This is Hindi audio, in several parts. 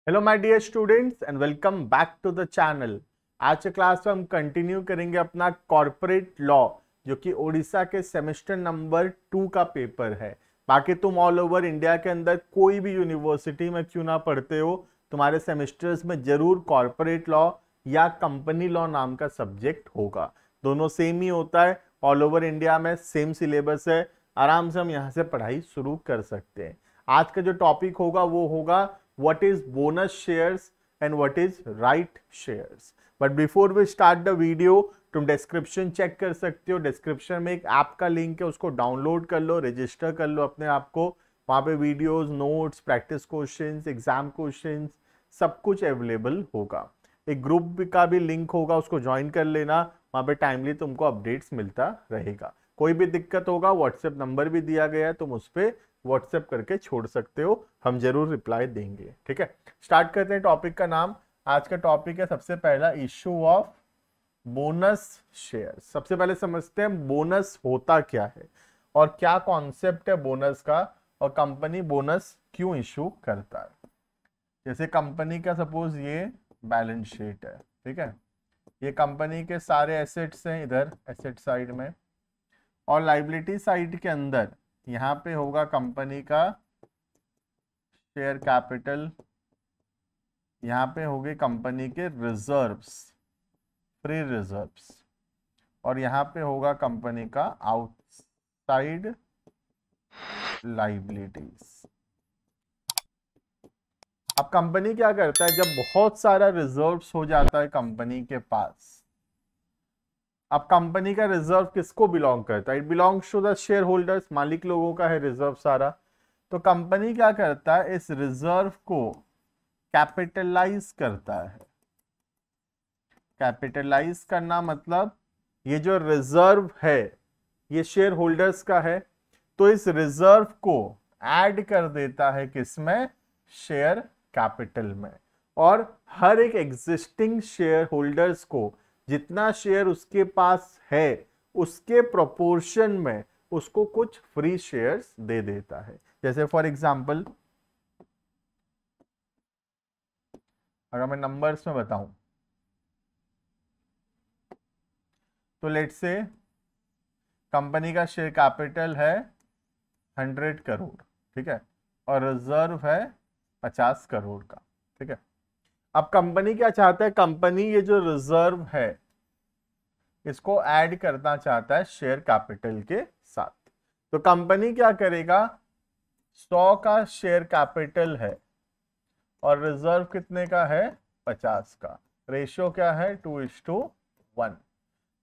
Hello my dear students and welcome back to the channel. आज के क्लास में हम कंटिन्यू करेंगे अपना कॉर्पोरेट लॉ, जो कि ओडिशा के सेमेस्टर नंबर 2 का पेपर है। बाकी तुम ऑल ओवर इंडिया के अंदर कोई भी यूनिवर्सिटी में क्यों ना पढ़ते हो, तुम्हारे सेमेस्टर्स में जरूर कॉर्पोरेट लॉ या कंपनी लॉ नाम का सब्जेक्ट होगा। दोनों सेम ही होता है, ऑल ओवर इंडिया में सेम सिलेबस है। आराम से हम यहाँ से पढ़ाई शुरू कर सकते हैं। आज का जो टॉपिक होगा वो होगा what is bonus shares and what is right shares. But before we start the video, तुम डिस्क्रिप्शन चेक कर सकते हो। डिस्क्रिप्शन में एक ऐप का लिंक है, उसको डाउनलोड कर लो, रजिस्टर कर लो अपने आप को। वहाँ पे videos, notes, practice questions, exam questions सब कुछ अवेलेबल होगा। एक ग्रुप का भी लिंक होगा, उसको ज्वाइन कर लेना। वहाँ पे टाइमली तुमको अपडेट्स मिलता रहेगा। कोई भी दिक्कत होगा, व्हाट्सएप नंबर भी दिया गया है, तुम उस पर व्हाट्सएप करके छोड़ सकते हो, हम जरूर रिप्लाई देंगे। ठीक है, स्टार्ट करते हैं टॉपिक का नाम। आज का टॉपिक है सबसे पहला इशू ऑफ बोनस शेयर। सबसे पहले समझते हैं बोनस होता क्या है और क्या कॉन्सेप्ट है बोनस का, और कंपनी बोनस क्यों इशू करता है। जैसे कंपनी का सपोज ये बैलेंस शीट है, ठीक है, ये कंपनी के सारे एसेट्स हैं इधर एसेट साइड में, और लाइबिलिटी साइड के अंदर यहाँ पे होगा कंपनी का शेयर कैपिटल, यहाँ पे होंगे कंपनी के रिजर्व्स, फ्री रिजर्व्स, और यहाँ पे होगा कंपनी का आउटसाइड लाइबिलिटीज। अब कंपनी क्या करता है, जब बहुत सारा रिजर्व्स हो जाता है कंपनी के पास, अब कंपनी का रिजर्व किसको बिलोंग करता है? It belongs to the share holders, मालिक लोगों का है रिजर्व सारा। तो कंपनी क्या करता है, इस रिजर्व को कैपिटलाइज करता है। कैपिटलाइज करना मतलब ये जो रिजर्व है ये शेयर होल्डर्स का है, तो इस रिजर्व को ऐड कर देता है किसमें? शेयर कैपिटल में। और हर एक एग्जिस्टिंग शेयर होल्डर्स को जितना शेयर उसके पास है उसके प्रोपोर्शन में उसको कुछ फ्री शेयर्स दे देता है। जैसे फॉर एग्जांपल अगर मैं नंबर्स में बताऊं तो लेट्स से कंपनी का शेयर कैपिटल है 100 करोड़, ठीक है, और रिजर्व है 50 करोड़ का, ठीक है। अब कंपनी क्या चाहता है, कंपनी ये जो रिजर्व है इसको ऐड करना चाहता है शेयर कैपिटल के साथ। तो कंपनी क्या करेगा, 100 का शेयर कैपिटल है और रिजर्व कितने का है? 50 का। रेशियो क्या है? 2:1।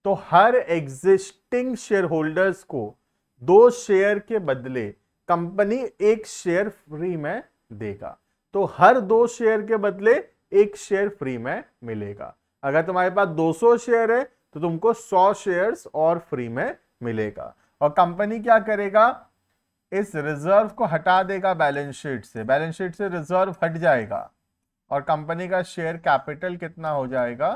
तो हर एग्जिस्टिंग शेयर होल्डर्स को 2 शेयर के बदले कंपनी 1 शेयर फ्री में देगा। तो हर 2 शेयर के बदले 1 शेयर फ्री में मिलेगा। अगर तुम्हारे पास 200 शेयर है तो तुमको 100 शेयर्स और फ्री में मिलेगा। और कंपनी क्या करेगा, इस रिजर्व को हटा देगा बैलेंस शीट से, बैलेंस शीट से रिजर्व हट जाएगा और कंपनी का शेयर कैपिटल कितना हो जाएगा?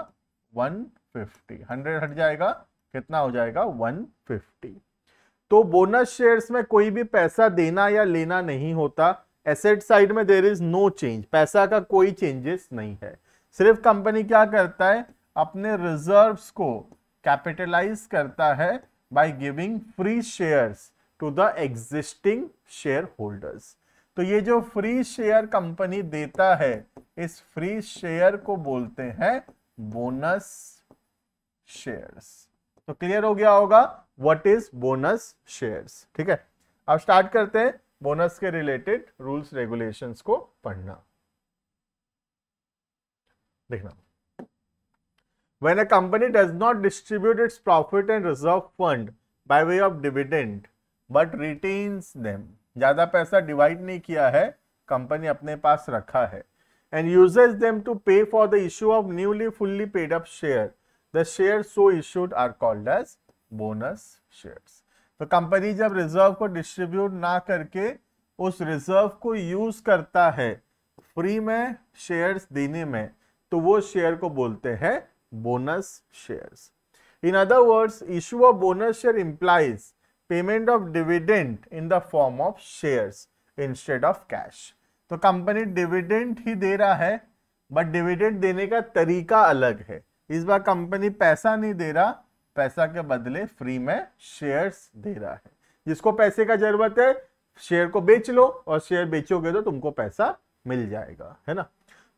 150। 100 हट जाएगा, कितना हो जाएगा? 150। तो बोनस शेयर्स में कोई भी पैसा देना या लेना नहीं होता। एसेट साइड में देयर इज नो चेंज, पैसा का कोई चेंजेस नहीं है। सिर्फ कंपनी क्या करता है, अपने रिजर्व्स को कैपिटलाइज करता है by giving free shares to the existing share holders. तो ये जो फ्री शेयर कंपनी देता है, इस फ्री शेयर को बोलते हैं बोनस शेयर्स। तो क्लियर हो गया होगा व्हाट इज बोनस शेयर्स, ठीक है। अब स्टार्ट करते हैं बोनस के रिलेटेड रूल्स रेगुलेशंस को पढ़ना। देखना, when a company does not distribute its profit and reserve fund by way of dividend but retains them, ज्यादा पैसा डिवाइड नहीं किया है, कंपनी अपने पास रखा है, and uses them to pay for the issue of newly fully paid up share, the shares so issued are called as bonus shares। तो कंपनी जब रिजर्व को डिस्ट्रीब्यूट ना करके उस रिजर्व को यूज करता है फ्री में शेयर्स देने में, तो वो शेयर को बोलते हैं bonus shares. In other words, issue of bonus share implies payment of dividend in the form of shares instead of cash. तो कंपनी डिविडेंड ही दे रहा है, बट डिविडेंड देने का तरीका अलग है। इस बार कंपनी पैसा नहीं दे रहा, पैसा के बदले फ्री में शेयर्स दे रहा है। जिसको पैसे का जरूरत है शेयर को बेच लो, और शेयर बेचोगे तो तुमको पैसा मिल जाएगा, है ना।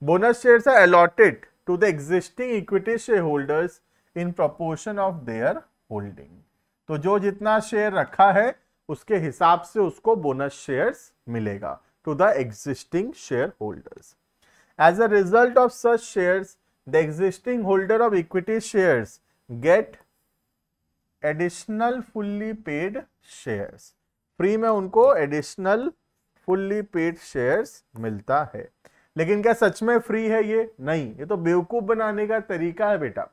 Bonus shares are allotted to the existing equity share holders in proportion of their holding. तो जो जितना शेयर रखा है उसके हिसाब से उसको बोनस शेयर्स मिलेगा to the existing share holders. As a result of such shares, the existing holder of equity shares get additional fully paid shares. Free में उनको additional fully paid shares मिलता है। लेकिन क्या सच में फ्री है ये? नहीं, ये तो बेवकूफ बनाने का तरीका है बेटा।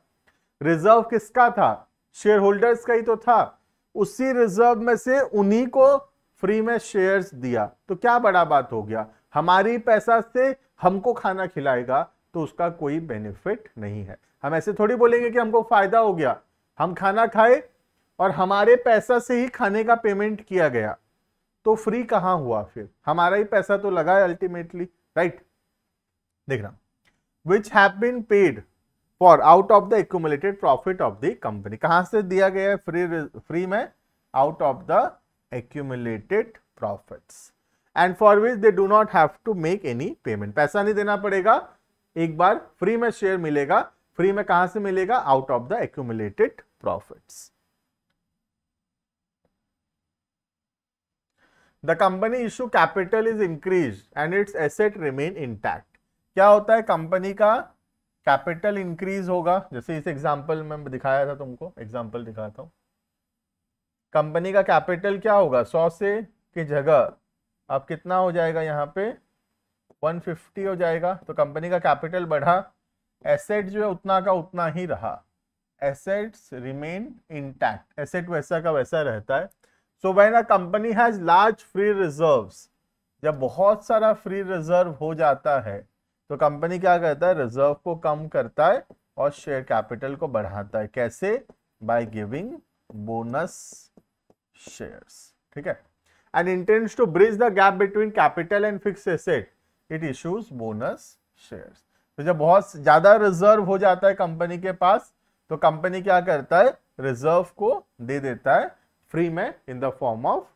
रिजर्व किसका था? शेयर होल्डर्स का ही तो था। उसी रिजर्व में से उन्हीं को फ्री में शेयर्स दिया, तो क्या बड़ा बात हो गया? हमारी पैसा से हमको खाना खिलाएगा तो उसका कोई बेनिफिट नहीं है। हम ऐसे थोड़ी बोलेंगे कि हमको फायदा हो गया, हम खाना खाए और हमारे पैसा से ही खाने का पेमेंट किया गया, तो फ्री कहां हुआ? फिर हमारा ही पैसा तो लगा है अल्टीमेटली, राइट। देखना, which have been paid for out of the accumulated profit of the company. कहां से दिया गया है फ्री में? Out of the accumulated profits, and for which they do not have to make any payment. पैसा नहीं देना पड़ेगा, एक बार फ्री में शेयर मिलेगा। फ्री में कहां से मिलेगा? Out of the accumulated profits. The company issue capital is increase and its asset remain intact. क्या होता है? कंपनी का कैपिटल इंक्रीज होगा, जैसे इस एग्जांपल में दिखाया था तुमको, एग्जांपल दिखाता हूं। कंपनी का कैपिटल क्या होगा? 100 से की जगह अब कितना हो जाएगा? यहाँ पे 150 हो जाएगा। तो कंपनी का कैपिटल बढ़ा, एसेट जो है उतना का उतना ही रहा। एसेट्स रिमेन इंटैक्ट, एसेट वैसा का वैसा रहता है। So when a company has large free reserves, जब बहुत सारा फ्री रिजर्व हो जाता है तो कंपनी क्या करता है? रिजर्व को कम करता है और शेयर कैपिटल को बढ़ाता है। कैसे? बाय गिविंग बोनस शेयर्स, ठीक है। And intends to bridge the gap between capital and fixed asset, it issues bonus shares. तो जब बहुत ज्यादा रिजर्व हो जाता है कंपनी के पास, तो कंपनी क्या करता है? रिजर्व को दे देता है फ्री में in the form of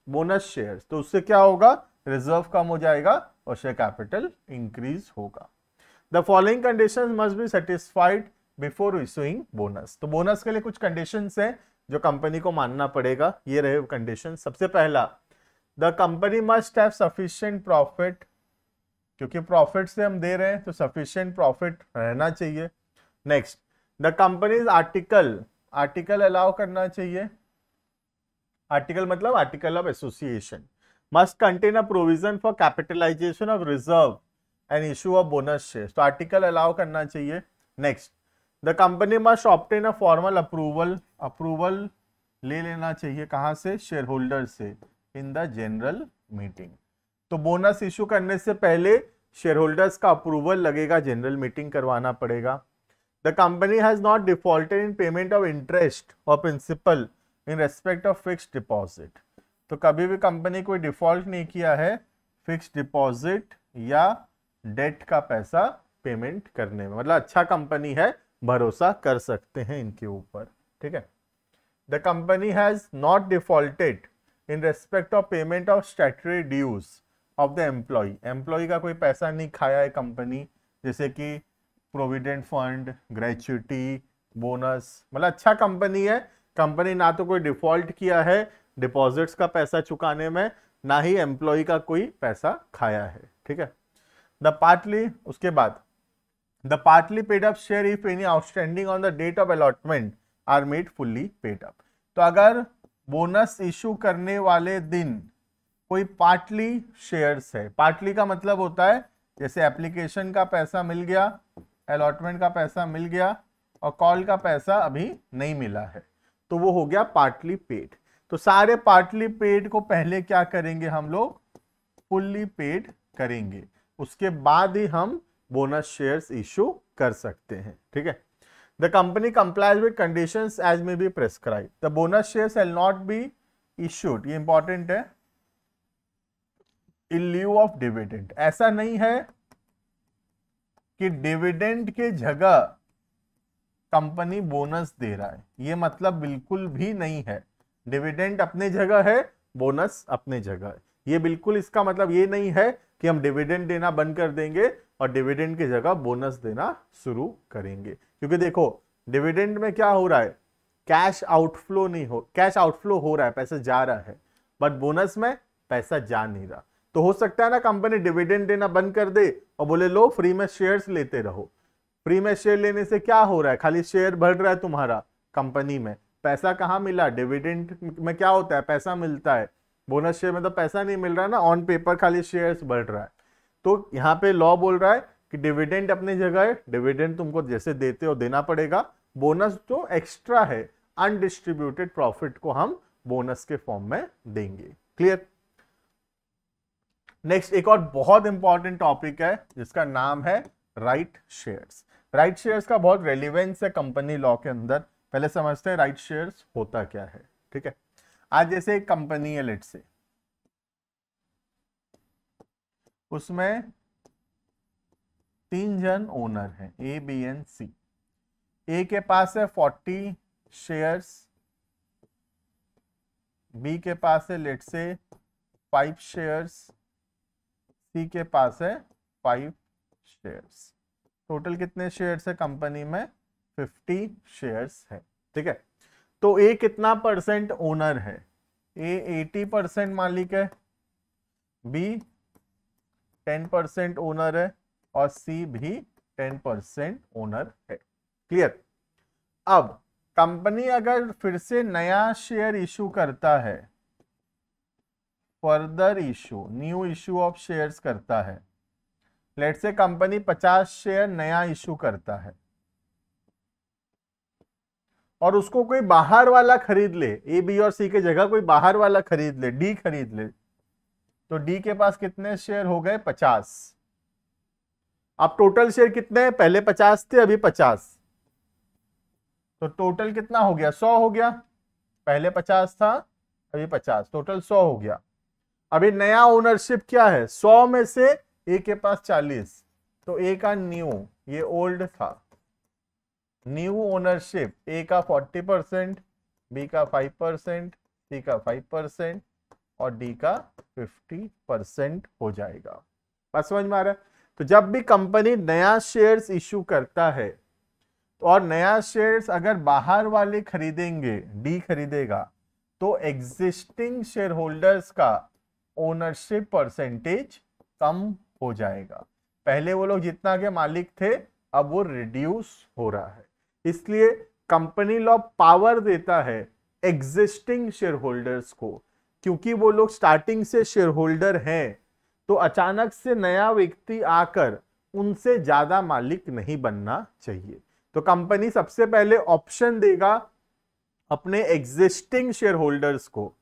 bonus shares. तो उससे क्या होगा? रिजर्व कम हो जाएगा और शेयर कैपिटल इंक्रीज होगा। The following conditions must be satisfied before issuing bonus. तो बोनस के लिए कुछ कंडीशंस हैं जो कंपनी को मानना पड़ेगा। ये रहे कंडीशन। सबसे पहला, the company must have sufficient profit, क्योंकि प्रॉफिट से हम दे रहे हैं तो सफिशिएंट प्रॉफिट रहना चाहिए। Next, the company's article allow करना चाहिए। आर्टिकल मतलब article of association. Must contain a provision for capitalisation of reserve and issue of bonus shares. तो आर्टिकल अलाउ करना चाहिए। Next, the company must obtain a formal approval ले लेना चाहिए। कहां से? शेयर होल्डर से, इन द जनरल मीटिंग। तो बोनस इशू करने से पहले शेयर होल्डर्स का अप्रूवल लगेगा, जनरल मीटिंग करवाना पड़ेगा। The company has not defaulted in payment of interest और principal in respect of fixed deposit. तो कभी भी कंपनी कोई डिफॉल्ट नहीं किया है फिक्स्ड डिपॉजिट या डेट का पैसा पेमेंट करने में। मतलब अच्छा कंपनी है, भरोसा कर सकते हैं इनके ऊपर, ठीक है। The company has not defaulted in respect of payment of statutory dues of the employ. Employ का कोई पैसा नहीं खाया है कंपनी, जैसे कि प्रोविडेंट फंड, ग्रेच्युटी, बोनस। मतलब अच्छा कंपनी है, कंपनी ना तो कोई डिफॉल्ट किया है डिपॉजिट्स का पैसा चुकाने में, ना ही एम्प्लॉय का कोई पैसा खाया है, ठीक है। उसके बाद the partly paid up share if any outstanding on the date of allotment are made fully paid up। तो अगर बोनस इशू करने वाले दिन कोई पार्टली शेयर्स है, पार्टली का मतलब होता है जैसे एप्लीकेशन का पैसा मिल गया, अलॉटमेंट का पैसा मिल गया और कॉल का पैसा अभी नहीं मिला है, तो वो हो गया पार्टली पेड। तो सारे पार्टली पेड को पहले क्या करेंगे हम लोग? फुल्ली पेड करेंगे, उसके बाद ही हम बोनस शेयर्स इशू कर सकते हैं, ठीक है। The company complies with conditions as may be prescribe. The bonus shares shall not be issued, ये इंपॉर्टेंट है। In lieu of dividend. ऐसा नहीं है कि डिविडेंड के जगह कंपनी बोनस दे रहा है, ये मतलब बिल्कुल भी नहीं है। डिविडेंड अपने जगह है, बोनस अपने जगह है। ये बिल्कुल इसका मतलब ये नहीं है कि हम डिविडेंड देना बंद कर देंगे और डिविडेंड की जगह बोनस देना शुरू करेंगे। क्योंकि देखो डिविडेंड में क्या हो रहा है, कैश आउटफ्लो नहीं हो, कैश आउटफ्लो हो रहा है, पैसा जा रहा है, बट बोनस में पैसा जा नहीं रहा। तो हो सकता है ना कंपनी डिविडेंड देना बंद कर दे और बोले लो फ्री में शेयर्स लेते रहो। फ्री में शेयर लेने से क्या हो रहा है, खाली शेयर बढ़ रहा है तुम्हारा कंपनी में, पैसा कहाँ मिला, डिविडेंड में क्या होता है पैसा मिलता है, बोनस शेयर में तो पैसा नहीं मिल रहा ना, ऑन पेपर खाली शेयर्स बढ़ रहा है। तो यहाँ पे लॉ बोल रहा है कि डिविडेंड अपनी जगह है, डिविडेंड तुमको जैसे देते हो देना पड़ेगा, बोनस जो एक्स्ट्रा है अनडिस्ट्रीब्यूटेड प्रॉफिट को हम बोनस के फॉर्म में देंगे। क्लियर। नेक्स्ट एक और बहुत इंपॉर्टेंट टॉपिक है जिसका नाम है राइट शेयर्स। राइट शेयर्स का बहुत रेलिवेंस है कंपनी लॉ के अंदर। पहले समझते हैं राइट शेयर्स होता क्या है। ठीक है, आज जैसे एक कंपनी है लेट्स से, उसमें 3 जन ओनर हैं ए बी एंड सी। ए के पास है 40 शेयर्स, बी के पास है लेट्स से 5 शेयर्स, सी के पास है 5 शेयर्स। टोटल कितने शेयर्स है कंपनी में, 50 शेयर्स है। ठीक है, तो ए कितना परसेंट ओनर है, ए 80% मालिक है, बी 10% ओनर है और सी भी 10% ओनर है। क्लियर। अब कंपनी अगर फिर से नया शेयर इशू करता है, further issue, new issue of shares करता है, लेट्स से कंपनी 50 शेयर नया इशू करता है और उसको कोई बाहर वाला खरीद ले, ए बी और सी के जगह कोई बाहर वाला खरीद ले, डी खरीद ले, तो डी के पास कितने शेयर हो गए, 50। अब टोटल शेयर कितने हैं, पहले 50 थे अभी 50, तो टोटल कितना हो गया, 100 हो गया। पहले 50 था अभी 50, टोटल 100 हो गया। अभी नया ओनरशिप क्या है, 100 में से ए के पास 40, तो ए का न्यू, ये ओल्ड था, न्यू ओनरशिप ए का 40%, बी का 5%, सी का 5% और डी का 50% हो जाएगा। बात समझ में आ रहा है। तो जब भी कंपनी नया शेयर्स इशू करता है और नया शेयर्स अगर बाहर वाले खरीदेंगे, डी खरीदेगा, तो एग्जिस्टिंग शेयर होल्डर्स का ओनरशिप परसेंटेज कम हो जाएगा। पहले वो लोग जितना के मालिक थे अब वो रिड्यूस हो रहा है। इसलिए कंपनी लॉ पावर देता है एग्जिस्टिंग शेयर होल्डर्स को, क्योंकि वो लोग स्टार्टिंग से शेयर होल्डर हैं, तो अचानक से नया व्यक्ति आकर उनसे ज्यादा मालिक नहीं बनना चाहिए। तो कंपनी सबसे पहले ऑप्शन देगा अपने एग्जिस्टिंग शेयर होल्डर्स को।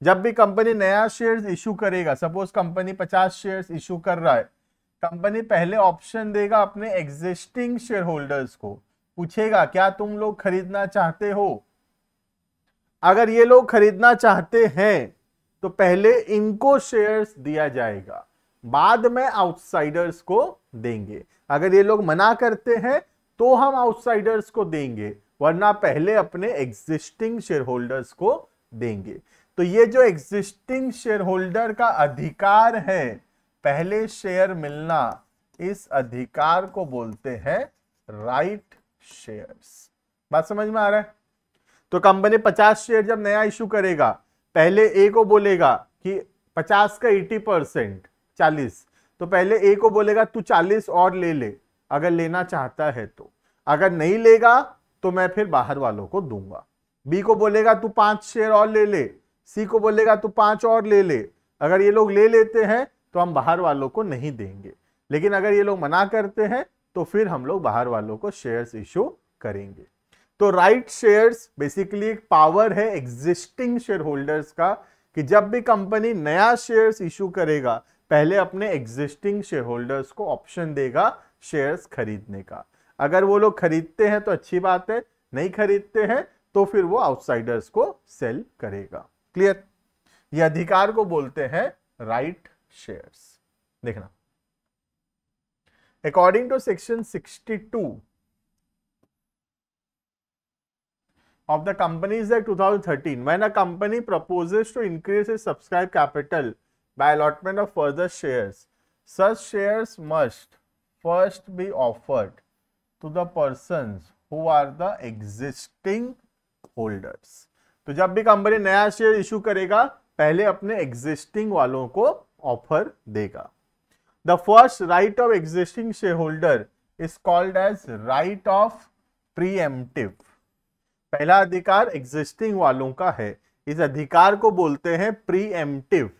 जब भी कंपनी नया शेयर्स इशू करेगा, सपोज कंपनी 50 शेयर्स इशू कर रहा है, कंपनी पहले ऑप्शन देगा अपने एग्जिस्टिंग शेयर होल्डर्स को, पूछेगा क्या तुम लोग खरीदना चाहते हो। अगर ये लोग खरीदना चाहते हैं तो पहले इनको शेयर्स दिया जाएगा, बाद में आउटसाइडर्स को देंगे। अगर ये लोग मना करते हैं तो हम आउटसाइडर्स को देंगे, वरना पहले अपने एग्जिस्टिंग शेयर होल्डर्स को देंगे। तो ये जो एग्जिस्टिंग शेयर होल्डर का अधिकार है पहले शेयर मिलना, इस अधिकार को बोलते हैं राइट शेयर्स। बात समझ में आ रहा है। तो कंपनी 50 शेयर जब नया इशू करेगा, पहले ए को बोलेगा कि 50 का 80% 40, तो पहले ए को बोलेगा तू 40 और ले ले अगर लेना चाहता है तो, अगर नहीं लेगा तो मैं फिर बाहर वालों को दूंगा। बी को बोलेगा तू 5 शेयर और ले ले, सी को बोलेगा तू 5 और ले ले। अगर ये लोग ले लेते हैं तो हम बाहर वालों को नहीं देंगे, लेकिन अगर ये लोग मना करते हैं तो फिर हम लोग बाहर वालों को शेयर्स इशू करेंगे। तो राइट शेयर्स बेसिकली एक पावर है एग्जिस्टिंग शेयर होल्डर्स का, कि जब भी कंपनी नया शेयर्स इशू करेगा पहले अपने एग्जिस्टिंग शेयर होल्डर्स को ऑप्शन देगा शेयर्स खरीदने का। अगर वो लोग खरीदते हैं तो अच्छी बात है, नहीं खरीदते हैं तो फिर वो आउटसाइडर्स को सेल करेगा। क्लियर। ये अधिकार को बोलते हैं राइट शेयर्स। देखना, according to section 62 of the Companies Act 2013, when a company proposes to increase its subscribed capital by allotment of further shares, such shares must first be offered to the persons who are the existing holders. तो जब भी कंपनी नया शेयर इशू करेगा, पहले अपने एग्जिस्टिंग वालों को ऑफर देगा। The first right of existing shareholder is called as right of preemptive. पहला अधिकार एग्जिस्टिंग वालों का है, इस अधिकार को बोलते हैं प्रीएम्प्टिव,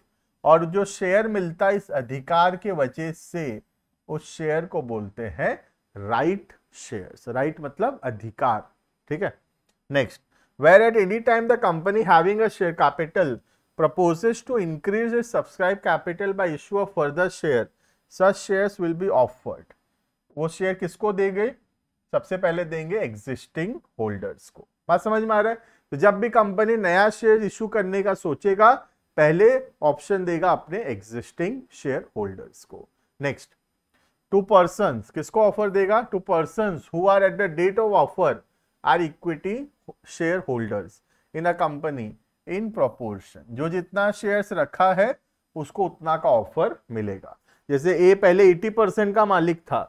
और जो शेयर मिलता है इस अधिकार के वजह से उस शेयर को बोलते हैं राइट शेयर्स। राइट मतलब अधिकार, ठीक है। Next, where at any time the company having a share capital proposes to increase its subscribed capital by issue of further share, such shares will be offered. वो शेयर किसको देंगे? सबसे पहले देंगे एग्जिस्टिंग होल्डर्स को। बात समझ में आ रहा है? तो जब भी कंपनी नया शेयर इशू करने का सोचेगा, पहले ऑप्शन देगा अपने एग्जिस्टिंग शेयर होल्डर्स को। नेक्स्ट, टू पर्सन्स, किसको ऑफर देगा? To persons who are at the date of offer are equity share holders in a company in proportion. जो जितना शेयर्स रखा है उसको उतना का ऑफर मिलेगा। जैसे ए पहले 80% का मालिक था,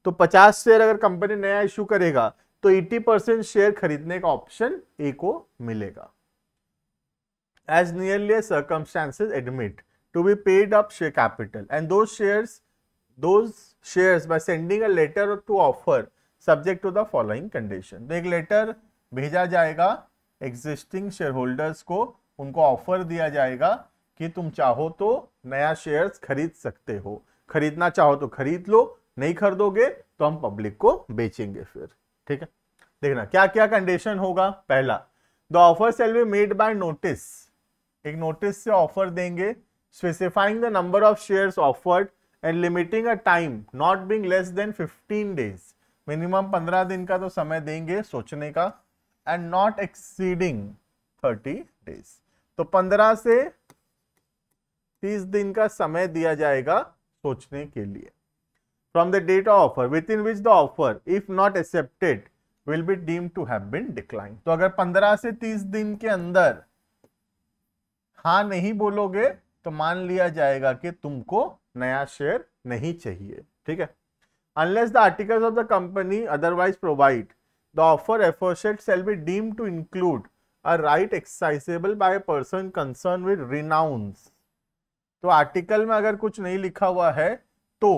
तो 50 शेयर अगर कंपनी नया इशू करेगा तो 80% शेयर खरीदने का ऑप्शन ए को मिलेगा। As nearly as circumstances admit to be paid up share capital and those shares by sending a letter to offer subject to the following condition. तो एक लेटर भेजा जाएगा एग्जिस्टिंग शेयर होल्डर्स को, उनको ऑफर दिया जाएगा कि तुम चाहो तो नया शेयर्स खरीद सकते हो, खरीदना चाहो तो खरीद लो, नहीं खरीदोगे तो हम पब्लिक को बेचेंगे फिर। ठीक है, देखना क्या क्या कंडीशन होगा। पहला, the offer shall be made by notice, एक नोटिस से ऑफर देंगे, specifying the number of shares offered and limiting a time not being less than 15 days, minimum 15 दिन का तो समय देंगे सोचने का, एंड नॉट एक्सीडिंग 30 डेज। तो 15 से 30 दिन का समय दिया जाएगा सोचने के लिए। From the date of offer within which the offer, if not accepted, will be deemed to have been declined. तो अगर 15 से 30 दिन के अंदर हाँ नहीं बोलोगे तो मान लिया जाएगा कि तुमको नया शेयर नहीं चाहिए। ठीक है, unless the articles of the company otherwise provide, the offer aforesaid shall be deemed to include a right exercisable by a person concerned with renounce. तो आर्टिकल में अगर कुछ नहीं लिखा हुआ है तो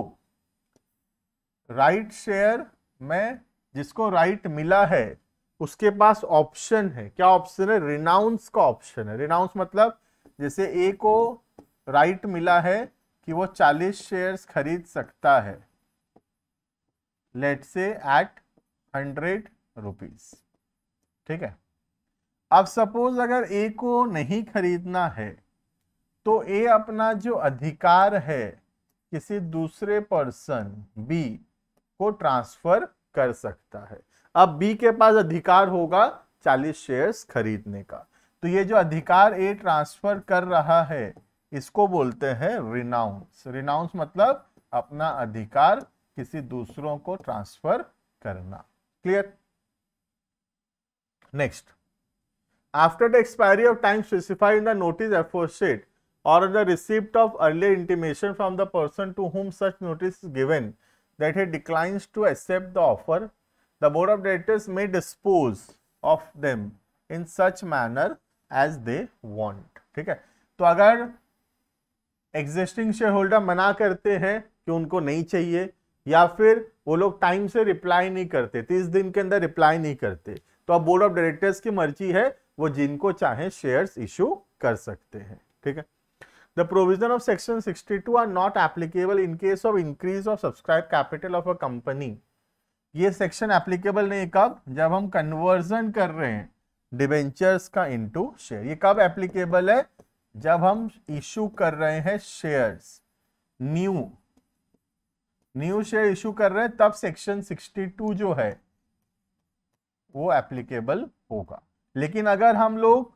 राइट शेयर में जिसको राइट मिला है उसके पास ऑप्शन है। क्या ऑप्शन है? रिनाउंस का ऑप्शन है। रिनाउंस मतलब जैसे ए को राइट मिला है कि वो 40 शेयर्स खरीद सकता है, लेट्स से एट 100 रुपीज। ठीक है, अब सपोज अगर ए को नहीं खरीदना है तो ए अपना जो अधिकार है किसी दूसरे पर्सन बी को ट्रांसफर कर सकता है। अब बी के पास अधिकार होगा 40 शेयर्स खरीदने का, तो ये जो अधिकार ए ट्रांसफर कर रहा है इसको बोलते हैं रिनाउंस। रिनाउंस मतलब अपना अधिकार किसी दूसरों को ट्रांसफर करना। Clear? Next, after the expiry of time specified in the notice aforesaid or the receipt of earlier intimation from the person to whom such notice is given that he declines to accept the offer, the board of directors may dispose of them in such manner as they want. ठीक है, तो अगर एग्जिस्टिंग शेयर होल्डर मना करते हैं कि उनको नहीं चाहिए, या फिर वो लोग टाइम से रिप्लाई नहीं करते, 30 दिन के अंदर रिप्लाई नहीं करते, तो अब बोर्ड ऑफ डायरेक्टर्स की मर्जी है, वो जिनको चाहे शेयर्स इशू कर सकते हैं। ठीक है, The provision of section 62 are not applicable in case of increase of subscribed capital of a company. ये सेक्शन एप्लीकेबल नहीं, कब? जब हम कन्वर्जन कर रहे हैं डिबेंचर्स का इनटू शेयर। ये कब एप्लीकेबल है? जब हम इशू कर रहे हैं शेयर्स, न्यू शेयर इशू कर रहे हैं, तब सेक्शन 62 जो है वो एप्लीकेबल होगा। लेकिन अगर हम लोग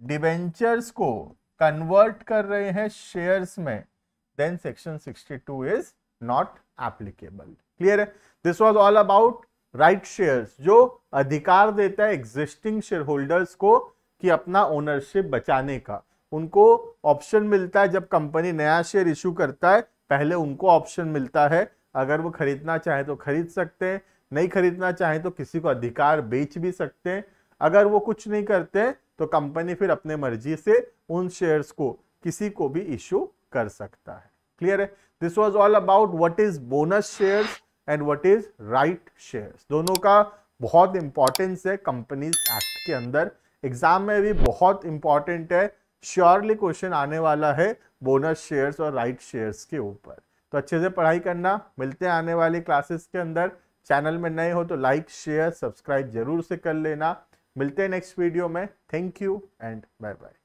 डिबेंचर्स को कन्वर्ट कर रहे हैं शेयर्स में, then section 62 is not applicable. Clear है? This was all about right shares, जो अधिकार देता है एग्जिस्टिंग शेयर होल्डर्स को कि अपना ओनरशिप बचाने का। उनको ऑप्शन मिलता है जब कंपनी नया शेयर इशू करता है, पहले उनको ऑप्शन मिलता है, अगर वो खरीदना चाहे तो खरीद सकते हैं, नहीं खरीदना चाहे तो किसी को अधिकार बेच भी सकते हैं। अगर वो कुछ नहीं करते तो कंपनी फिर अपने मर्जी से उन शेयर्स को किसी को भी इशू कर सकता है। क्लियर है? This was all about what is bonus shares and what is right shares. दोनों का बहुत इंपॉर्टेंस है कंपनीज एक्ट के अंदर, एग्जाम में भी बहुत इंपॉर्टेंट है, श्योरली क्वेश्चन आने वाला है बोनस शेयर्स और राइट शेयर्स के ऊपर। तो अच्छे से पढ़ाई करना, मिलते हैं आने वाली क्लासेस के अंदर। चैनल में नए हो तो लाइक शेयर सब्सक्राइब जरूर से कर लेना। मिलते हैं नेक्स्ट वीडियो में। Thank you and bye bye.